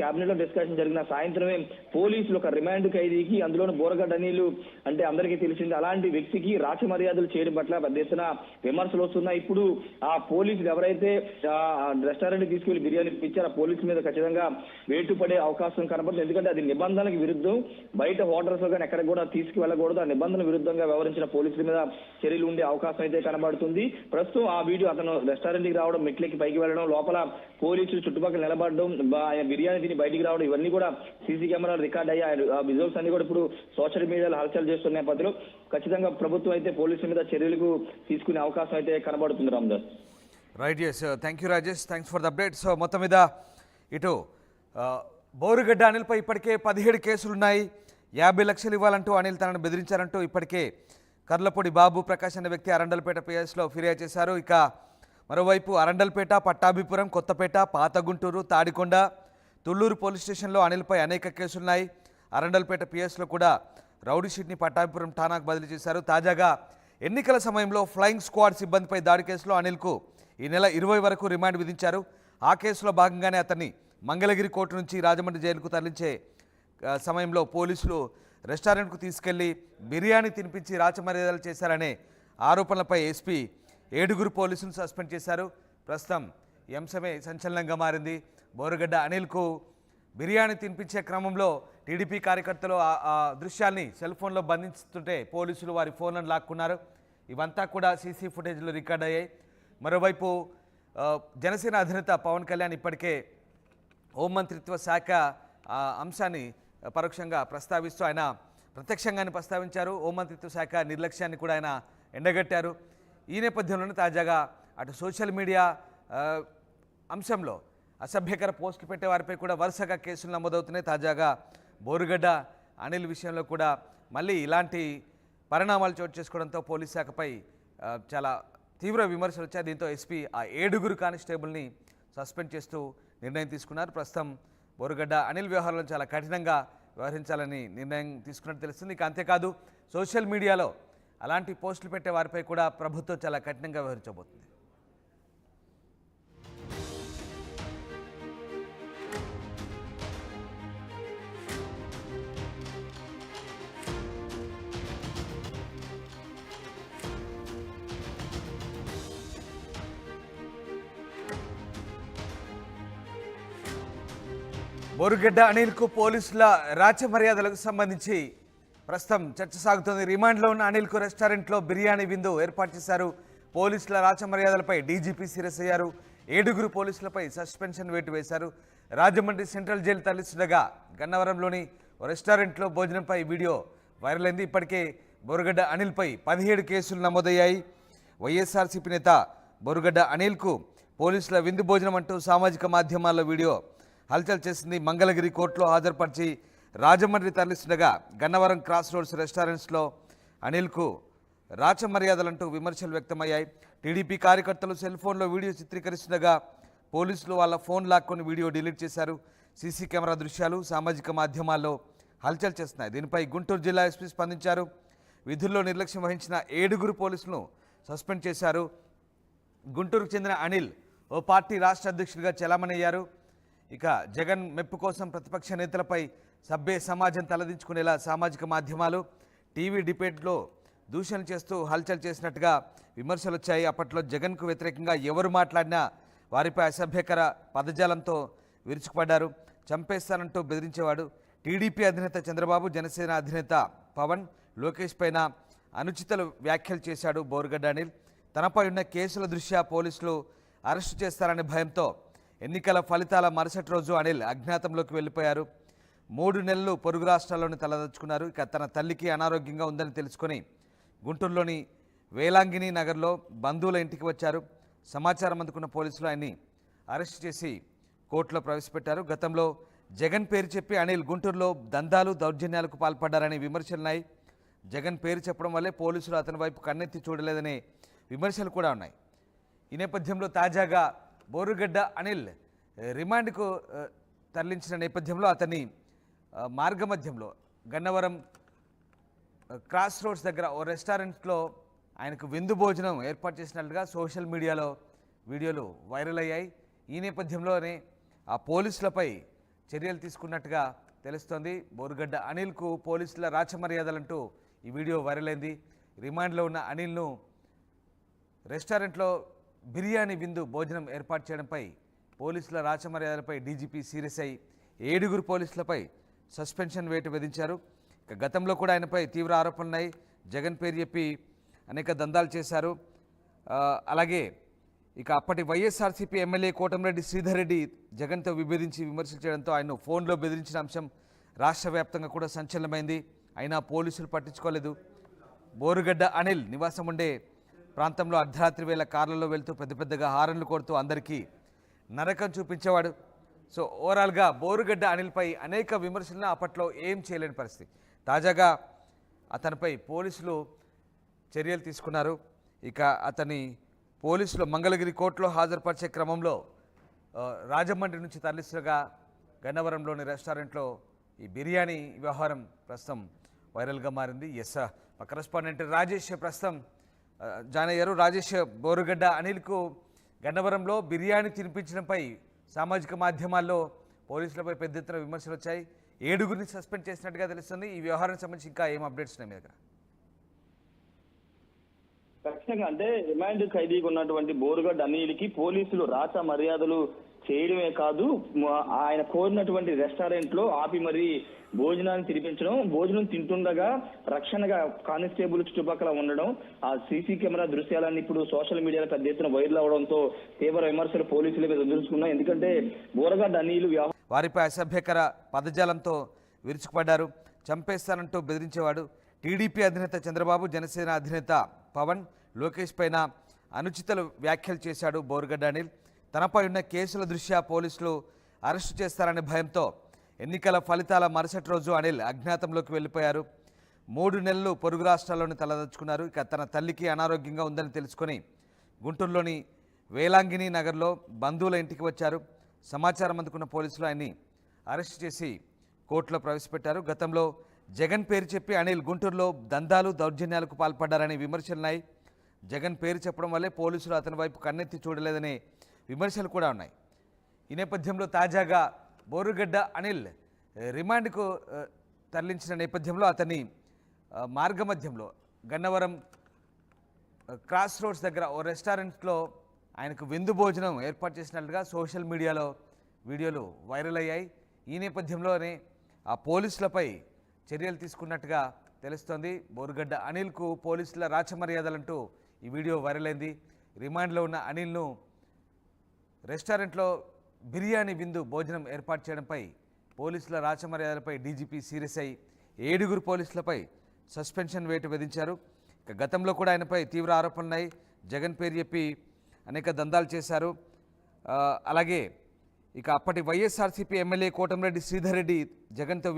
Cabinet లో discussion జరిగిన సాయంత్రమే పోలీసులు ఒక రిమాండ్ ఖైదీకి, అందులోని బోరగడ్డ అనిల్ అంటే అందరికీ తెలిసింది, అలాంటి వ్యక్తికి రాచ మర్యాదలు చేయడం పట్ల పెద్ద ఎత్తున విమర్శలు వస్తున్నాయి. ఇప్పుడు ఆ పోలీసులు ఎవరైతే రెస్టారెంట్ తీసుకెళ్లి బిర్యానీ ఇప్పించారో ఆ పోలీసు మీద ఖచ్చితంగా వేటు పడే అవకాశం కనబడుతుంది. ఎందుకంటే అది నిబంధనలకు విరుద్ధం. బయట హోటల్స్ లో కానీ ఎక్కడ కూడా తీసుకువెళ్ళకూడదు. ఆ నిబంధన విరుద్ధంగా వ్యవహరించిన పోలీసుల మీద చర్యలు ఉండే అవకాశం అయితే కనబడుతుంది. ప్రస్తుతం ఆ వీడియో అతను రెస్టారెంట్ కి రావడం, మెట్లెక్కి పైకి వెళ్ళడం, లోపల పోలీసులు చుట్టుపక్కల నిలబడడం, బిర్యానీ తిని బయటికి రావడం, ఇవన్నీ కూడా సీసీ కెమెరాలు రికార్డ్ అయ్యాయి. ఆ విజువల్స్ అన్ని కూడా ఇప్పుడు సోషల్ మీడియాలో హల్చల్ చేస్తున్న నేపథ్యంలో ఖచ్చితంగా ప్రభుత్వం అయితే పోలీసుల మీద చర్యలకు తీసుకునే అవకాశం అయితే కనబడుతుంది. Ramdas. Right, yes, thank you Rajesh, thanks for the update. So మొత్తం మీద ఇటు బోరుగడ్డ అనిల్పై ఇప్పటికే 17 కేసులున్నాయి. 50 లక్షలు ఇవ్వాలంటూ అనిల్ తనను బెదిరించారంటూ ఇప్పటికే కర్లపూడి బాబు ప్రకాష్ అనే వ్యక్తి అరండల్పేట పిఎస్లో ఫిర్యాదు చేశారు. ఇక మరోవైపు అరండల్పేట, పట్టాభిపురం, కొత్తపేట, పాత గుంటూరు, తాడికొండ, తుళ్లూరు పోలీస్ స్టేషన్లో అనిల్పై అనేక కేసులున్నాయి. అరండల్పేట పిఎస్లో కూడా రౌడీ షీట్ని పట్టాభిపురం ఠానాకు బదిలీ చేశారు. తాజాగా ఎన్నికల సమయంలో ఫ్లయింగ్ స్క్వాడ్ సిబ్బందిపై దాడి కేసులో అనిల్కు ఈ నెల 20 వరకు రిమాండ్ విధించారు. ఆ కేసులో భాగంగానే అతన్ని మంగళగిరి కోర్టు నుంచి రాజమండ్రి జైలుకు తరలించే సమయంలో పోలీసులు రెస్టారెంట్కు తీసుకెళ్లి బిర్యానీ తినిపించి రాచమర్యాదలు చేశారనే ఆరోపణలపై ఎస్పీ 7 పోలీసులను సస్పెండ్ చేశారు. ప్రస్తుతం ఈ అంశమే సంచలనంగా మారింది. బోరుగడ్డ అనిల్కు బిర్యానీ తినిపించే క్రమంలో టీడీపీ కార్యకర్తలు ఆ దృశ్యాల్ని సెల్ ఫోన్లో బంధిస్తుంటే పోలీసులు వారి ఫోన్లను లాక్కున్నారు. ఇవంతా కూడా సీసీ ఫుటేజ్లో రికార్డ్ అయ్యాయి. మరోవైపు జనసేన అధినేత పవన్ కళ్యాణ్ ఇప్పటికే హోంమంత్రిత్వ శాఖ అంశాన్ని పరోక్షంగా ప్రస్తావిస్తూ ఆయన ప్రత్యక్షంగానే ప్రస్తావించారు. హోంమంత్రిత్వ శాఖ నిర్లక్ష్యాన్ని కూడా ఆయన ఎండగట్టారు. ఈ నేపథ్యంలోనే తాజాగా అటు సోషల్ మీడియా అంశంలో అసభ్యకర పోస్టులు పెట్టే వారిపై కూడా వరుసగా కేసులు నమోదవుతున్నాయి. తాజాగా బోరుగడ్డ అనిల్ విషయంలో కూడా మళ్ళీ ఇలాంటి పరిణామాలు చోటు చేసుకోవడంతో పోలీస్ శాఖపై చాలా తీవ్ర విమర్శలు వచ్చాయి. దీంతో ఎస్పీ ఆ 7 కానిస్టేబుల్ని సస్పెండ్ చేస్తూ నిర్ణయం తీసుకున్నారు. ప్రస్తుతం బోరుగడ్డ అనిల్ వ్యవహారంలో చాలా కఠినంగా వ్యవహరించాలని నిర్ణయం తీసుకున్నట్టు తెలుస్తుంది. ఇక అంతేకాదు సోషల్ మీడియాలో అలాంటి పోస్టులు పెట్టే వారిపై కూడా ప్రభుత్వం చాలా కఠినంగా వ్యవహరించబోతుంది. బోరుగడ్డ అనిల్కు పోలీసుల రాచమర్యాదలకు సంబంధించి ప్రస్తుతం చర్చ సాగుతోంది. రిమాండ్లో ఉన్న అనిల్కు రెస్టారెంట్లో బిర్యానీ విందు ఏర్పాటు చేశారు. పోలీసుల రాచమర్యాదలపై డీజీపీ సీరియస్ అయ్యారు. 7 పోలీసులపై సస్పెన్షన్ వేటు వేశారు. రాజమండ్రి సెంట్రల్ జైలు తరలిస్తుండగా గన్నవరంలోని రెస్టారెంట్లో భోజనంపై వీడియో వైరల్ అయింది. ఇప్పటికే బోరుగడ్డ అనిల్పై 17 కేసులు నమోదయ్యాయి. వైఎస్ఆర్సీపీ నేత బోరుగడ్డ అనిల్కు పోలీసుల విందు భోజనం అంటూ సామాజిక మాధ్యమాల్లో వీడియో హల్చల్ చేసింది. మంగళగిరి కోర్టులో హాజరుపరిచి రాజమండ్రి తరలిస్తుండగా గన్నవరం క్రాస్ రోడ్స్ రెస్టారెంట్స్లో అనిల్కు రాచమర్యాదలంటూ విమర్శలు వ్యక్తమయ్యాయి. టీడీపీ కార్యకర్తలు సెల్ ఫోన్లో వీడియో చిత్రీకరిస్తుండగా పోలీసులు వాళ్ళ ఫోన్ లాక్కొని వీడియో డిలీట్ చేశారు. సీసీ కెమెరా దృశ్యాలు సామాజిక మాధ్యమాల్లో హల్చల్ చేస్తున్నాయి. దీనిపై గుంటూరు జిల్లా ఎస్పీ స్పందించారు. విధుల్లో నిర్లక్ష్యం వహించిన 7 పోలీసులను సస్పెండ్ చేశారు. గుంటూరుకు చెందిన అనిల్ ఓ పార్టీ రాష్ట్ర అధ్యక్షుడిగా చెలామణయ్యారు. ఇక జగన్ మెప్పు కోసం ప్రతిపక్ష నేతలపై సభ్య సమాజం తలదించుకునేలా సామాజిక మాధ్యమాలు, టీవీ డిబేట్లో దూషణలు చేస్తూ హల్చల్ చేసినట్టుగా విమర్శలు వచ్చాయి. అప్పట్లో జగన్కు వ్యతిరేకంగా ఎవరు మాట్లాడినా వారిపై అసభ్యకర పదజాలంతో విరుచుకుపడ్డారు. చంపేస్తానంటూ బెదిరించేవాడు. టీడీపీ అధినేత చంద్రబాబు, జనసేన అధినేత పవన్, లోకేష్ పైన అనుచిత వ్యాఖ్యలు చేశాడు బోరుగడ్డ అనిల్. తనపై ఉన్న కేసుల దృష్ట్యా పోలీసులు అరెస్టు చేస్తారనే భయంతో ఎన్నికల ఫలితాల మరుసటి రోజు అనిల్ అజ్ఞాతంలోకి వెళ్ళిపోయారు. 3 నెలలు పొరుగు రాష్ట్రాల్లోని తలదచ్చుకున్నారు. ఇక తన తల్లికి అనారోగ్యంగా ఉందని తెలుసుకొని గుంటూరులోని వేలాంగిణి నగర్లో బంధువుల ఇంటికి వచ్చారు. సమాచారం అందుకున్న పోలీసులు ఆయన్ని అరెస్ట్ చేసి కోర్టులో ప్రవేశపెట్టారు. గతంలో జగన్ పేరు చెప్పి అనిల్ గుంటూరులో దందాలు, దౌర్జన్యాలకు పాల్పడ్డారని విమర్శలున్నాయి. జగన్ పేరు చెప్పడం వల్లే పోలీసులు అతని వైపు కన్నెత్తి చూడలేదనే విమర్శలు కూడా ఉన్నాయి. ఈ నేపథ్యంలో తాజాగా బోరుగడ్డ అనిల్ రిమాండ్కు తరలించిన నేపథ్యంలో అతన్ని మార్గమధ్యంలో గన్నవరం క్రాస్ రోడ్స్ దగ్గర ఓ రెస్టారెంట్లో ఆయనకు విందు భోజనం ఏర్పాటు చేసినట్లుగా సోషల్ మీడియాలో వీడియోలు వైరల్ అయ్యాయి. ఈ నేపథ్యంలోనే ఆ పోలీసులపై చర్యలు తీసుకున్నట్టుగా తెలుస్తోంది. బోరుగడ్డ అనిల్కు పోలీసుల రాచమర్యాదలంటూ ఈ వీడియో వైరల్ అయింది. రిమాండ్లో ఉన్న అనిల్ను రెస్టారెంట్లో బిర్యానీ విందు భోజనం ఏర్పాటు చేయడంపై పోలీసుల రాచమర్యాదలపై డీజీపీ సీరియస్ అయి 7 పోలీసులపై సస్పెన్షన్ వేటు విధించారు. ఇక గతంలో కూడా ఆయనపై తీవ్ర ఆరోపణలున్నాయి. జగన్ పేరు చెప్పి అనేక దందాలు చేశారు. అలాగే ఇక అప్పటి వైఎస్ఆర్సీపీ ఎమ్మెల్యే కోటంరెడ్డి శ్రీధర్ రెడ్డి జగన్తో విభేదించి విమర్శలు చేయడంతో ఆయన ఫోన్లో బెదిరించిన అంశం రాష్ట్ర వ్యాప్తంగా కూడా సంచలనమైంది. అయినా పోలీసులు పట్టించుకోలేదు. బోరుగడ్డ అనిల్ నివాసం ఉండే ప్రాంతంలో అర్ధరాత్రి వేళ కార్లలో వెళ్తూ పెద్దగా హారన్లు కొడుతూ అందరికీ నరకం చూపించేవాడు. సో ఓవరాల్గా బోరుగడ్డ అనిల్పై అనేక విమర్శలను అప్పట్లో ఏం చేయలేని పరిస్థితి. తాజాగా అతనిపై పోలీసులు చర్యలు తీసుకున్నారు. ఇక అతని పోలీసులు మంగళగిరి కోర్టులో హాజరుపరిచే క్రమంలో రాజమండ్రి నుంచి తరలిస్తుగా గన్నవరంలోని రెస్టారెంట్లో ఈ బిర్యానీ వ్యవహారం ప్రస్తుతం వైరల్గా మారింది. మా కరెస్పాండెంట్ రాజేష్ ప్రస్తుతం జాయిన్ అయ్యారు. రాజేష్, బోరుగడ్డ అనిల్కు గన్నవరంలో బిర్యానీ తినిపించడంపై సామాజిక మాధ్యమాల్లో పోలీసులపై పెద్ద ఎత్తున విమర్శలు వచ్చాయి. 7 సస్పెండ్ చేసినట్టుగా తెలుస్తుంది. ఈ వ్యవహారానికి సంబంధించి ఇంకా ఏం అప్డేట్స్ ఉన్నాయి మీ దగ్గర? ఖచ్చితంగా అంటే రిమాండ్ ఖైదీగా ఉన్నటువంటి బోరుగడ్డ అనిల్కి పోలీసులు రాచ మర్యాదలు చేయడమే కాదు, ఆయన కోరినటువంటి రెస్టారెంట్ లో ఆపి మరి భోజనాన్ని తినిపించడం, భోజనం తింటుండగా రక్షణగా కానిస్టేబుల్ చుట్టుపక్కల ఉండడం, ఆ సీసీ కెమెరా దృశ్యాలన్నీ ఇప్పుడు సోషల్ మీడియాలో పెద్ద ఎత్తున వైరల్ అవడంతో తీవ్ర విమర్శలు పోలీసుల మీద ఎదుర్కొన్నాయి. ఎందుకంటే బోరుగడ్డ అనిల్ వారిపై అసభ్యకర పదజాలంతో విరుచుకుపడ్డారు. చంపేస్తానంటూ బెదిరించేవాడు. టీడీపీ అధినేత చంద్రబాబు, జనసేన అధినేత పవన్, లోకేష్ పైన అనుచిత వ్యాఖ్యలు చేశాడు బోరుగడ్డ అనిల్. తనపై ఉన్న కేసుల దృష్ట్యా పోలీసులు అరెస్టు చేస్తారనే భయంతో ఎన్నికల ఫలితాల మరుసటి రోజు అనిల్ అజ్ఞాతంలోకి వెళ్ళిపోయారు. 3 నెలలు పొరుగు రాష్ట్రాల్లోని తలదచ్చుకున్నారు. ఇక తన తల్లికి అనారోగ్యంగా ఉందని తెలుసుకొని గుంటూరులోని వేలాంగిణి నగర్లో బంధువుల ఇంటికి వచ్చారు. సమాచారం అందుకున్న పోలీసులు ఆయన్ని అరెస్ట్ చేసి కోర్టులో ప్రవేశపెట్టారు. గతంలో జగన్ పేరు చెప్పి అనిల్ గుంటూరులో దందాలు, దౌర్జన్యాలకు పాల్పడ్డారనే విమర్శలున్నాయి. జగన్ పేరు చెప్పడం వల్లే పోలీసులు అతని వైపు కన్నెత్తి చూడలేదనే విమర్శలు కూడా ఉన్నాయి. ఈ నేపథ్యంలో తాజాగా బోరుగడ్డ అనిల్ రిమాండ్కు తరలించిన నేపథ్యంలో అతని మార్గమధ్యంలో గన్నవరం క్రాస్ రోడ్స్ దగ్గర ఓ రెస్టారెంట్లో ఆయనకు విందు భోజనం ఏర్పాటు చేసినట్లుగా సోషల్ మీడియాలో వీడియోలు వైరల్ అయ్యాయి. ఈ నేపథ్యంలోనే ఆ పోలీసులపై చర్యలు తీసుకున్నట్టుగా తెలుస్తోంది. బోరుగడ్డ అనిల్కు పోలీసుల రాచమర్యాదలంటూ ఈ వీడియో వైరల్ అయింది. రిమాండ్లో ఉన్న అనిల్ను రెస్టారెంట్లో బిర్యానీ విందు భోజనం ఏర్పాటు చేయడంపై పోలీసుల రాచమర్యాదలపై డీజీపీ సీరియస్ అయి 7 పోలీసులపై సస్పెన్షన్ వేటు విధించారు. ఇక గతంలో కూడా ఆయనపై తీవ్ర ఆరోపణలున్నాయి. జగన్ పేరు చెప్పి అనేక దందాలు చేశారు. అలాగే ఇక అప్పటి వైఎస్ఆర్సీపీ ఎమ్మెల్యే కోటంరెడ్డి శ్రీధర్ రెడ్డి జగన్తో